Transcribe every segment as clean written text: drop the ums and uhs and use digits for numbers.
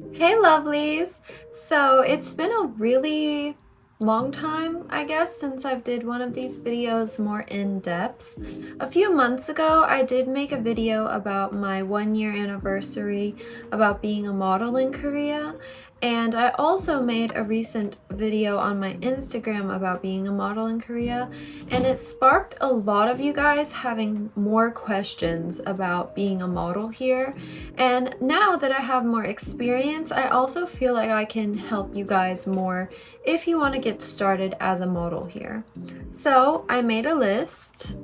Hey lovelies! So it's been a really long time, I guess, since I've did one of these videos more in depth. A few months ago, I did make a video about my 1 year anniversary about being a model in Korea. And I also made a recent video on my Instagram about being a model in Korea, and it sparked a lot of you guys having more questions about being a model here. And now that I have more experience, I also feel like I can help you guys more if you want to get started as a model here. So I made a list,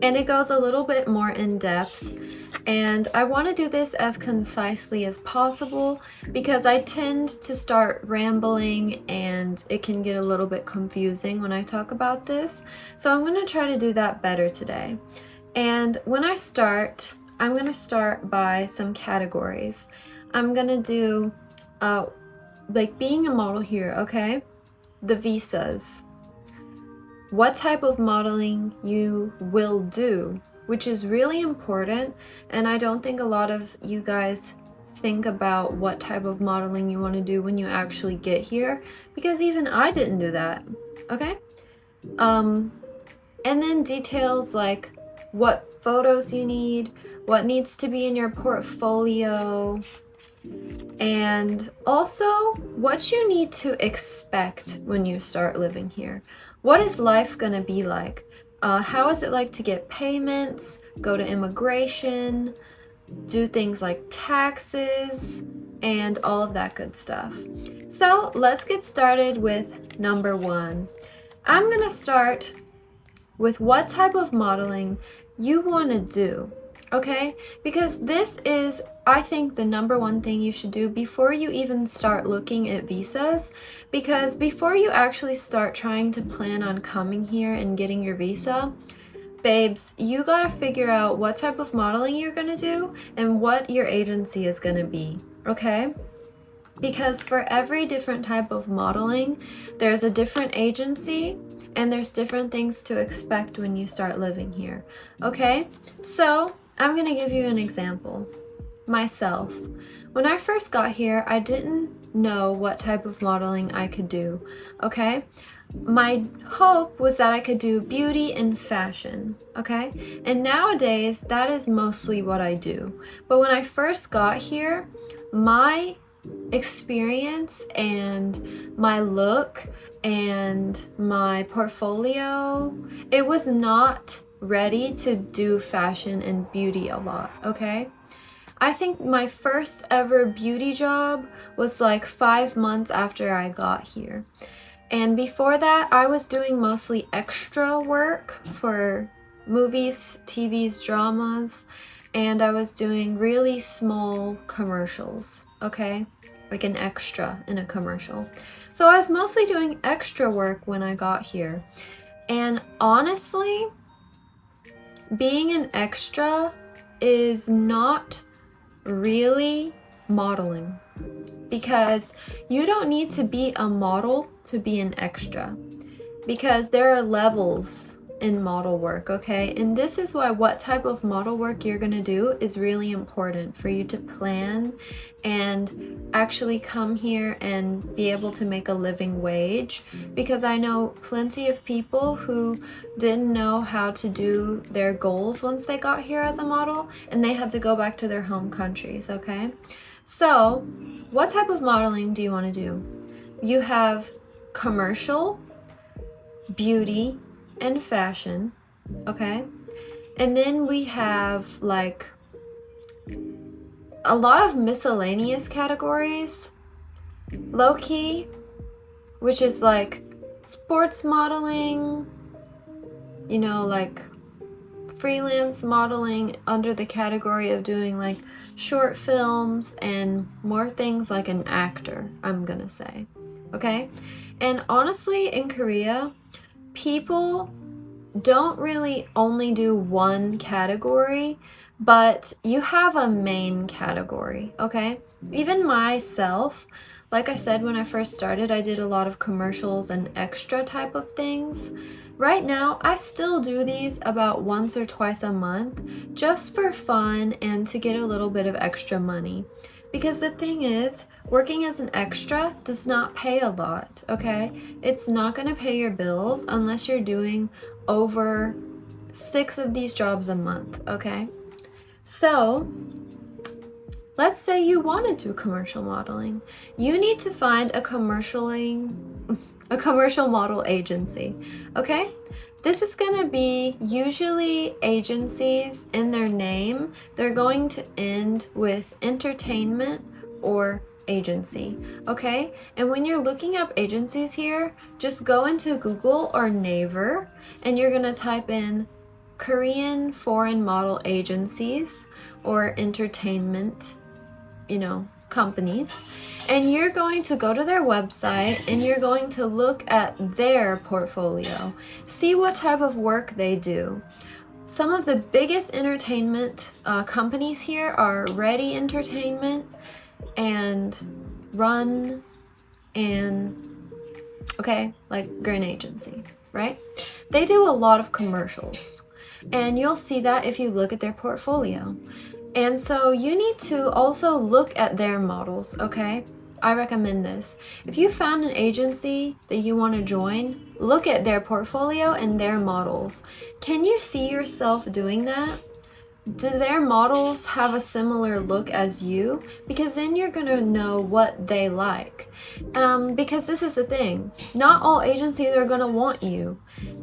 and it goes a little bit more in depth. And I want to do this as concisely as possible because I tend to start rambling and it can get a little bit confusing when I talk about this. So I'm going to try to do that better today. And when I start, I'm going to start by some categories. I'm going to do like being a model here, okay? The visas. What type of modeling you will do, which is really important, and I don't think a lot of you guys think about what type of modeling you want to do when you actually get here, because even I didn't do that, okay? And then details like what photos you need, what needs to be in your portfolio, and also what you need to expect when you start living here. What is life gonna be like? How is it like to get payments, go to immigration, do things like taxes, and all of that good stuff. So let's get started with number 1. I'm gonna start with what type of modeling you wanna do, okay? Because this is, I think, the number 1 thing you should do before you even start looking at visas. Because before you actually start trying to plan on coming here and getting your visa, babes, you gotta figure out what type of modeling you're gonna do and what your agency is gonna be, okay? Because for every different type of modeling, there's a different agency and there's different things to expect when you start living here, okay? So I'm gonna give you an example. Myself. When I first got here, I didn't know what type of modeling I could do, okay? My hope was that I could do beauty and fashion, okay? And nowadays, that is mostly what I do. But when I first got here, my experience and my look and my portfolio, it was not ready to do fashion and beauty a lot, okay? I think my first ever beauty job was like 5 months after I got here. And before that, I was doing mostly extra work for movies, TVs, dramas, and I was doing really small commercials, okay? Like an extra in a commercial. So I was mostly doing extra work when I got here. And honestly, being an extra is not really modeling, because you don't need to be a model to be an extra, because there are levels in model work, okay? And this is why what type of model work you're gonna do is really important for you to plan and actually come here and be able to make a living wage. Because I know plenty of people who didn't know how to do their goals once they got here as a model, and they had to go back to their home countries, okay? So what type of modeling do you want to do? You have commercial, beauty, and fashion, okay? And then we have like a lot of miscellaneous categories. Low-key, which is like sports modeling, you know, like freelance modeling under the category of doing like short films and more things like an actor, I'm gonna say, okay? And honestly, in Korea, people don't really only do one category, but you have a main category, okay? Even myself, like I said, when I first started, I did a lot of commercials and extra type of things. Right now, I still do these about once or twice a month, just for fun and to get a little bit of extra money. Because the thing is, working as an extra does not pay a lot, okay? It's not gonna pay your bills unless you're doing over 6 of these jobs a month, okay? So, let's say you want to do commercial modeling. You need to find a commercial model agency, okay? This is gonna be usually agencies in their name. They're going to end with entertainment or agency, okay? And when you're looking up agencies here, just go into Google or Naver and you're gonna type in Korean foreign model agencies or entertainment, companies, and you're going to go to their website and you're going to look at their portfolio, see what type of work they do. Some of the biggest entertainment companies here are Ready Entertainment and Run and like Grin Agency, right? They do a lot of commercials, and you'll see that if you look at their portfolio. And so you need to also look at their models, okay? I recommend this. If you found an agency that you want to join, look at their portfolio and their models. Can you see yourself doing that? Do their models have a similar look as you? Because then you're gonna know what they like. Because this is the thing, not all agencies are gonna want you.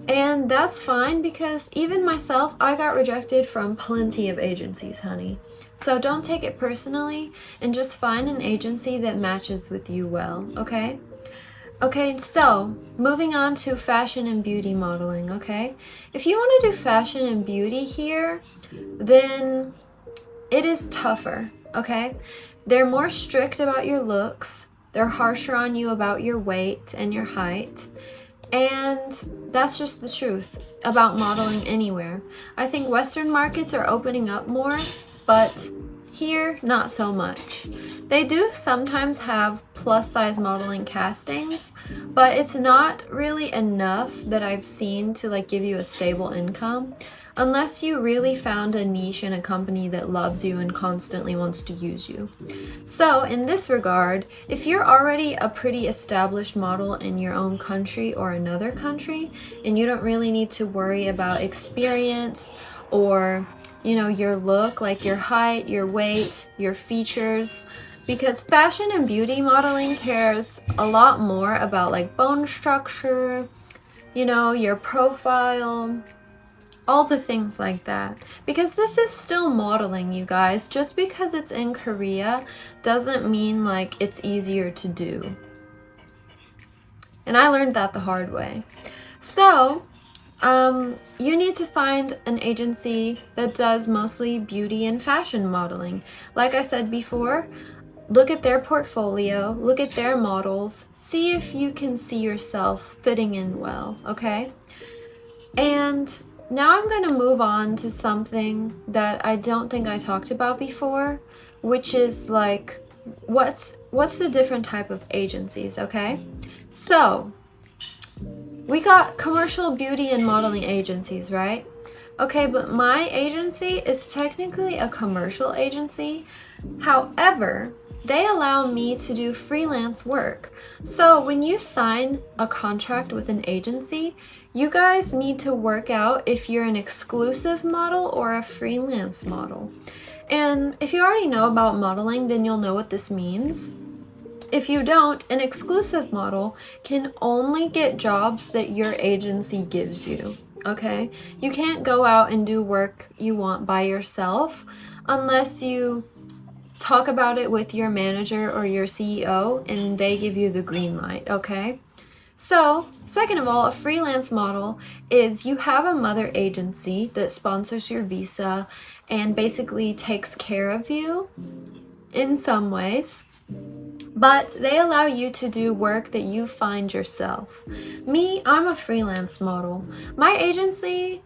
And that's fine, because even myself, I got rejected from plenty of agencies, honey. So don't take it personally and just find an agency that matches with you well, okay? Okay, so moving on to fashion and beauty modeling, okay? If you want to do fashion and beauty here, then it is tougher, okay? They're more strict about your looks. They're harsher on you about your weight and your height. And that's just the truth about modeling anywhere. I think Western markets are opening up more, but here, not so much. They do sometimes have plus size modeling castings, but it's not really enough that I've seen to give you a stable income, unless you really found a niche in a company that loves you and constantly wants to use you. So in this regard, if you're already a pretty established model in your own country or another country, and you don't really need to worry about experience or your look, like your height, your weight, your features, because fashion and beauty modeling cares a lot more about bone structure, your profile, all the things like that. Because this is still modeling, you guys. Just because it's in Korea doesn't mean it's easier to do. And I learned that the hard way. So, you need to find an agency that does mostly beauty and fashion modeling. Like I said before, look at their portfolio, look at their models, see if you can see yourself fitting in well, okay? And now I'm going to move on to something that I don't think I talked about before, which is what's the different type of agencies, okay? So, we got commercial beauty and modeling agencies, right? Okay, but my agency is technically a commercial agency. However, they allow me to do freelance work. So when you sign a contract with an agency, you guys need to work out if you're an exclusive model or a freelance model. And if you already know about modeling, then you'll know what this means. If you don't, an exclusive model can only get jobs that your agency gives you, okay? You can't go out and do work you want by yourself unless you talk about it with your manager or your CEO and they give you the green light, okay? So, second of all, a freelance model is you have a mother agency that sponsors your visa and basically takes care of you in some ways. But they allow you to do work that you find yourself. Me, I'm a freelance model. My agency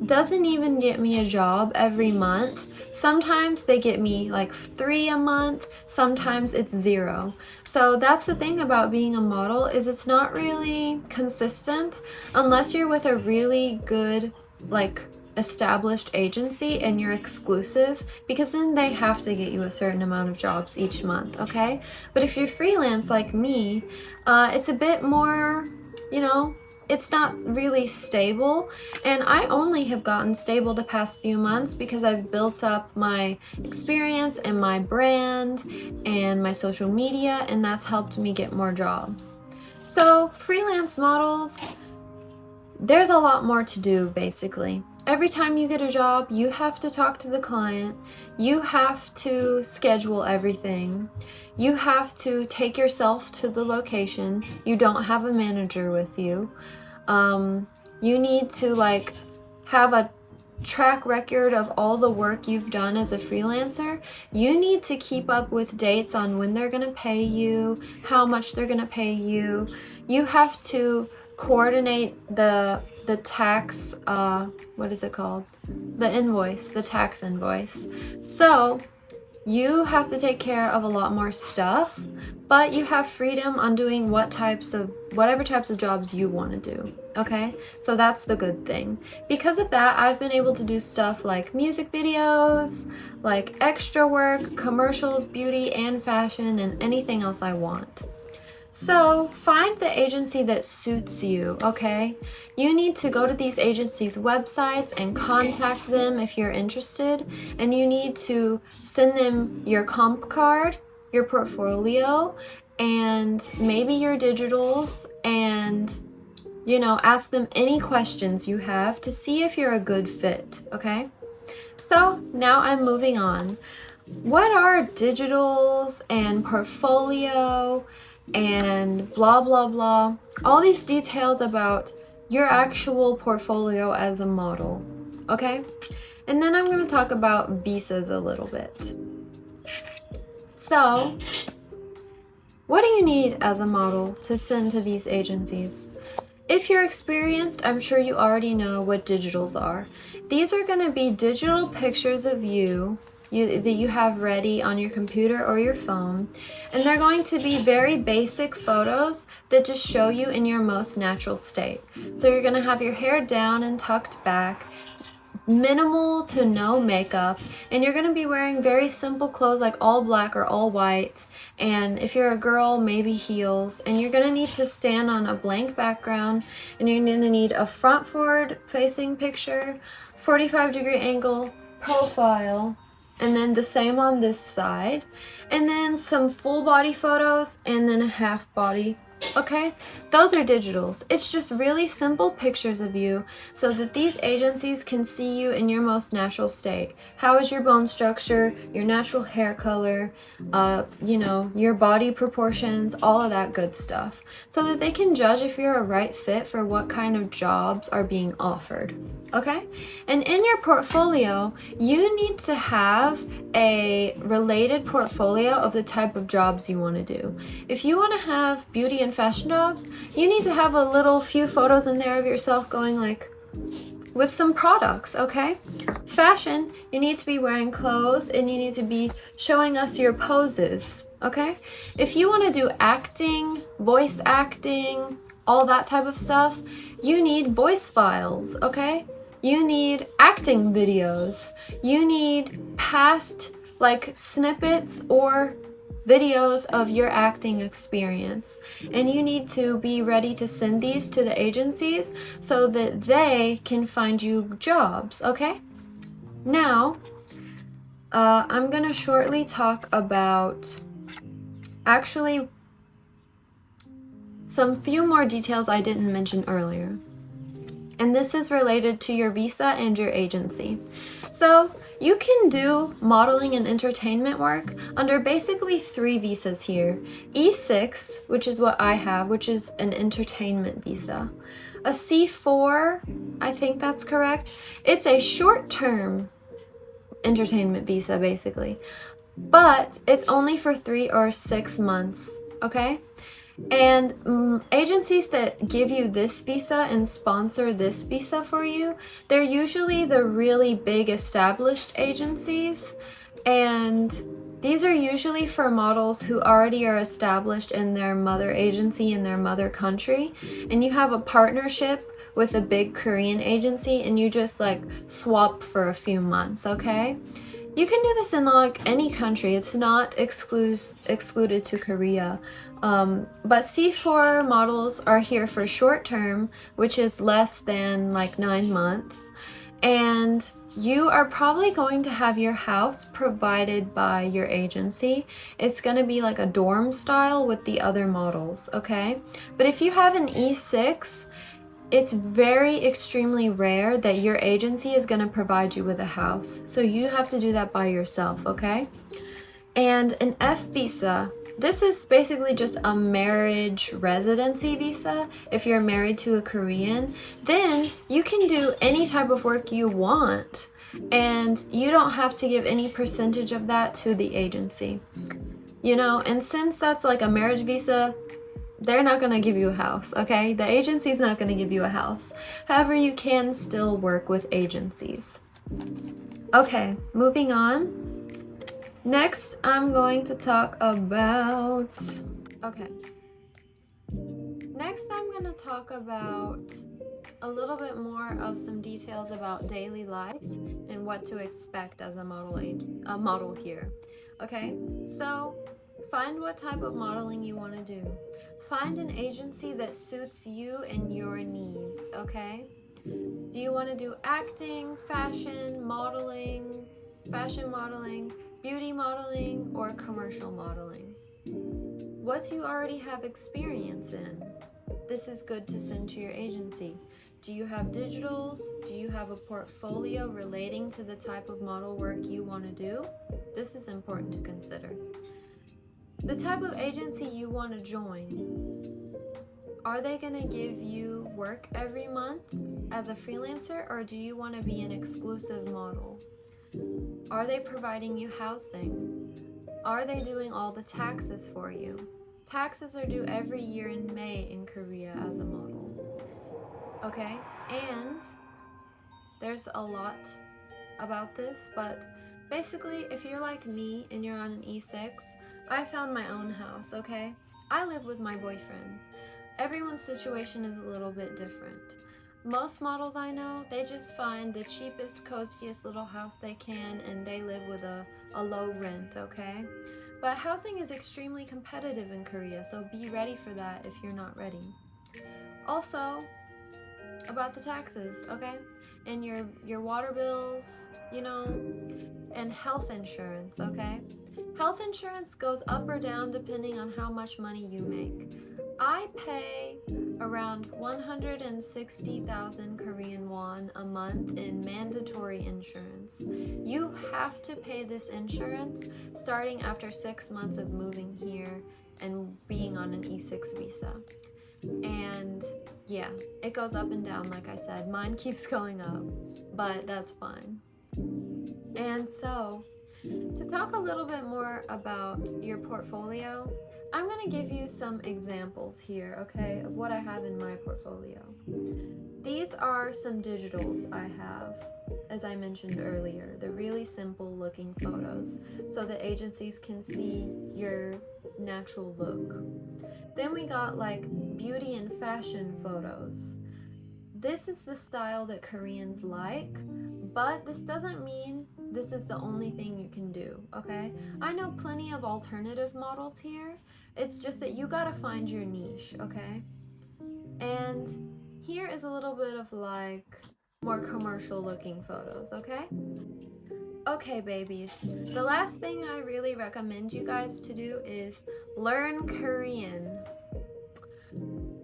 doesn't even get me a job every month. Sometimes they get me 3 a month, sometimes it's 0. So that's the thing about being a model, is it's not really consistent unless you're with a really good established agency and you're exclusive, because then they have to get you a certain amount of jobs each month, okay? But if you're freelance like me, it's a bit more, you know, it's not really stable, and I only have gotten stable the past few months because I've built up my experience and my brand and my social media, and that's helped me get more jobs. So freelance models, there's a lot more to do basically. Every time you get a job, you have to talk to the client, you have to schedule everything, you have to take yourself to the location, you don't have a manager with you. You need to like have a track record of all the work you've done as a freelancer. You need to keep up with dates on when they're gonna pay you, how much they're gonna pay you. You have to coordinate the tax, what is it called? The invoice, the tax invoice. So you have to take care of a lot more stuff, but you have freedom on doing whatever types of jobs you want to do, okay? So that's the good thing. Because of that, I've been able to do stuff like music videos, like extra work, commercials, beauty and fashion, and anything else I want. So find the agency that suits you, okay? You need to go to these agencies' websites and contact them if you're interested, and you need to send them your comp card, your portfolio, and maybe your digitals, and you know, ask them any questions you have to see if you're a good fit, okay? So now I'm moving on. What are digitals and portfolio and blah blah blah, all these details about your actual portfolio as a model, okay? And then I'm going to talk about visas a little bit. So what do you need as a model to send to these agencies? If you're experienced, I'm sure you already know what digitals are. These are going to be digital pictures of you that you have ready on your computer or your phone, and they're going to be very basic photos that just show you in your most natural state. So you're going to have your hair down and tucked back, minimal to no makeup, and you're going to be wearing very simple clothes like all black or all white, and if you're a girl, maybe heels, and you're going to need to stand on a blank background, and you're going to need a front forward facing picture, 45-degree angle, profile, and then the same on this side, and then some full body photos, and then a half body, okay? Those are digitals. It's just really simple pictures of you so that these agencies can see you in your most natural state. How is your bone structure, your natural hair color, you know, your body proportions, all of that good stuff, so that they can judge if you're a right fit for what kind of jobs are being offered, okay? And in your portfolio, you need to have a related portfolio of the type of jobs you want to do. If you want to have beauty and fashion jobs, you need to have a little few photos in there of yourself going like with some products, okay? Fashion, you need to be wearing clothes and you need to be showing us your poses, okay? If you want to do acting, voice acting, all that type of stuff, you need voice files, okay? You need acting videos. You need past like snippets or videos of your acting experience, and you need to be ready to send these to the agencies so that they can find you jobs, okay? Now, I'm gonna shortly talk about actually some few more details I didn't mention earlier, and this is related to your visa and your agency. So you can do modeling and entertainment work under basically 3 visas here. E6, which is what I have, which is an entertainment visa. A C4, I think that's correct. It's a short-term entertainment visa, basically. But it's only for 3 or 6 months, okay? And agencies that give you this visa and sponsor this visa for you, they're usually the really big established agencies, and these are usually for models who already are established in their mother agency in their mother country, and you have a partnership with a big Korean agency and you just like swap for a few months, okay? You can do this in like any country. It's not excluded to Korea. But C4 models are here for short term, which is less than like 9 months. And you are probably going to have your house provided by your agency. It's going to be like a dorm style with the other models, okay? But if you have an E6, it's very extremely rare that your agency is going to provide you with a house. So you have to do that by yourself, okay? And an F visa, this is basically just a marriage residency visa. If you're married to a Korean, then you can do any type of work you want and you don't have to give any percentage of that to the agency. You know, and since that's like a marriage visa, they're not going to give you a house, okay? The agency's not going to give you a house. However, you can still work with agencies. Okay, moving on. Next, I'm going to talk about... Next, I'm going to talk about a little bit more of some details about daily life and what to expect as a model here. Okay, so find what type of modeling you want to do. Find an agency that suits you and your needs, okay? Do you want to do acting, fashion modeling, beauty modeling, or commercial modeling? What do you already have experience in? This is good to send to your agency. Do you have digitals? Do you have a portfolio relating to the type of model work you want to do? This is important to consider. The type of agency you want to join. Are they going to give you work every month as a freelancer, or do you want to be an exclusive model? Are they providing you housing? Are they doing all the taxes for you? Taxes are due every year in May in Korea as a model. Okay, and there's a lot about this, but basically if you're like me and you're on an E6, I found my own house, okay? I live with my boyfriend. Everyone's situation is a little bit different. Most models I know, they just find the cheapest, coziest little house they can and they live with a low rent, okay? But housing is extremely competitive in Korea, so be ready for that if you're not ready. Also, about the taxes, okay? And your water bills, you know, and health insurance, okay? Health insurance goes up or down depending on how much money you make. I pay around 160,000 Korean won a month in mandatory insurance. You have to pay this insurance starting after 6 months of moving here and being on an E6 visa. And yeah, it goes up and down, like I said. Mine keeps going up, but that's fine. And so, to talk a little bit more about your portfolio, I'm going to give you some examples here, okay, of what I have in my portfolio. These are some digitals I have, as I mentioned earlier, the really simple looking photos, so the agencies can see your natural look. Then we got like beauty and fashion photos. This is the style that Koreans like, but this doesn't mean this is the only thing you can do, okay? I know plenty of alternative models here. It's just that you gotta find your niche, okay? And here is a little bit of like more commercial looking photos, okay? Okay, babies, the last thing I really recommend you guys to do is learn Korean.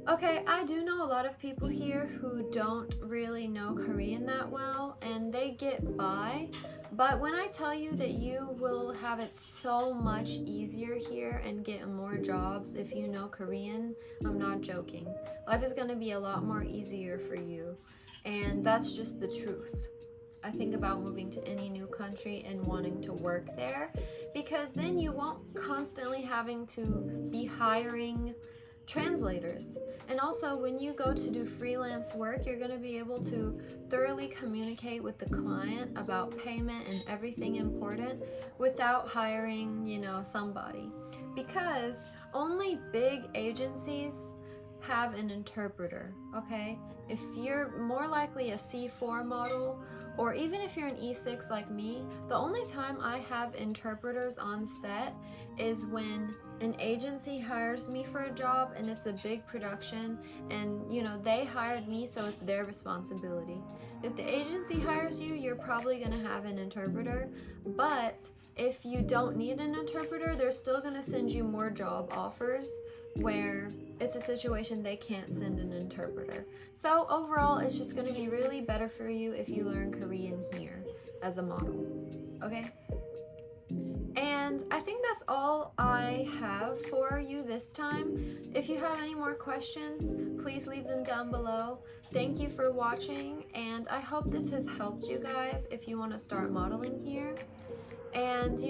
Okay, I do know a lot of people here who don't really know Korean that well and they get by, but when I tell you that you will have it so much easier here and get more jobs if you know Korean, I'm not joking. Life is going to be a lot more easier for you, and that's just the truth. I think about moving to any new country and wanting to work there, because then you won't constantly having to be hiring translators. And also, when you go to do freelance work, you're going to be able to thoroughly communicate with the client about payment and everything important without hiring, you know, somebody. Because only big agencies have an interpreter, okay? If you're more likely a C4 model, or even if you're an E6 like me, the only time I have interpreters on set is when an agency hires me for a job and it's a big production and they hired me, so it's their responsibility. If the agency hires you, you're probably gonna have an interpreter, but if you don't need an interpreter, they're still gonna send you more job offers where it's a situation they can't send an interpreter. So overall, it's just going to be really better for you if you learn Korean here as a model, okay? And I think that's all I have for you this time. If you have any more questions, please leave them down below. Thank you for watching, and I hope this has helped you guys if you want to start modeling here. And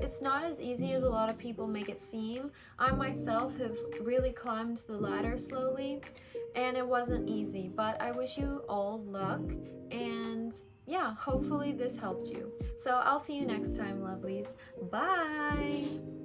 it's not as easy as a lot of people make it seem. I myself have really climbed the ladder slowly, and it wasn't easy, but I wish you all luck, and yeah, hopefully this helped you. So I'll see you next time, lovelies. Bye!